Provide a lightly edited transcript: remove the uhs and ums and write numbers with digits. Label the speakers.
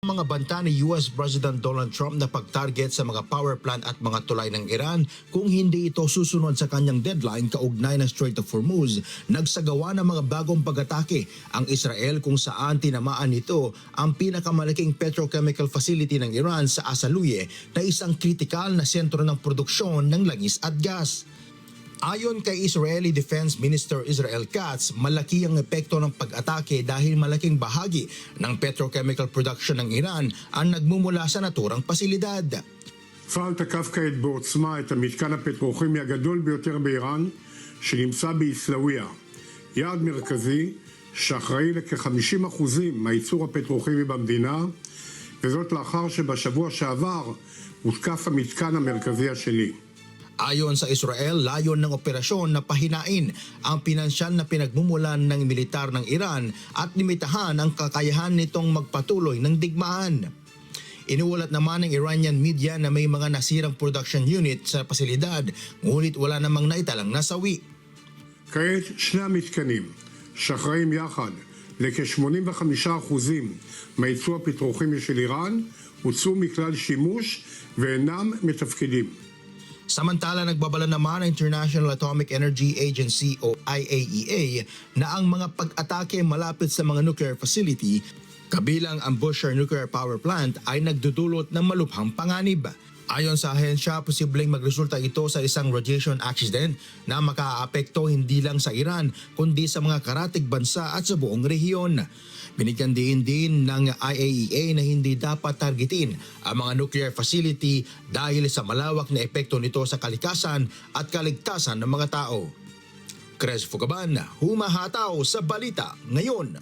Speaker 1: Mga banta ni US President Donald Trump na pag-target sa mga power plant at mga tulay ng Iran kung hindi ito susunod sa kanyang deadline kaugnay ng Strait of Hormuz, nagsagawa ng mga bagong pag-atake ang Israel kung saan tinamaan nito ang pinakamalaking petrochemical facility ng Iran sa Asaluye na isang kritikal na sentro ng produksyon ng langis at gas. Ayon kay Israeli Defense Minister Israel Katz, malaki ang epekto ng pag-atake dahil malaking bahagi ng petrochemical production ng Iran ang nagmumula sa naturang pasilidad.
Speaker 2: צה"ל תקף כעת בעוצמה את המתקן הפטרוכימי הגדול ביותר באיראן שנמצא באסלאוויה, יעד מרכזי שאחראי לכ-50% מהייצור הפטרוכימי במדינה, וזאת לאחר שבשבוע שעבר הותקף המתקן המרכזי השני.
Speaker 1: Ayon sa Israel, layon ng operasyon na pahinain ang pinansyal na pinagmumulan ng militar ng Iran at limitahan ang kakayahan nitong magpatuloy ng digmaan. Inuulat naman ng Iranian media na may mga nasirang production unit sa pasilidad, ngunit wala namang naitalang nasawi.
Speaker 2: כעת שני המתקנים שאחראים יחד לכ-85% מהייצור הפטרוכימי של איראן הוצאו מכלל שימוש ואינם מתפקדים.
Speaker 1: Samantala, nagbabala naman ang International Atomic Energy Agency o IAEA na ang mga pag-atake malapit sa mga nuclear facility, kabilang ang Bushehr Nuclear Power Plant, ay nagdudulot ng malubhang panganib. Ayon sa ahensya, posibleng magresulta ito sa isang radiation accident na makaaapekto hindi lang sa Iran kundi sa mga karatig bansa at sa buong rehiyon. Binigyan din ng IAEA na hindi dapat targetin ang mga nuclear facility dahil sa malawak na epekto nito sa kalikasan at kaligtasan ng mga tao. Cres Fugaban, humahataw sa balita ngayon.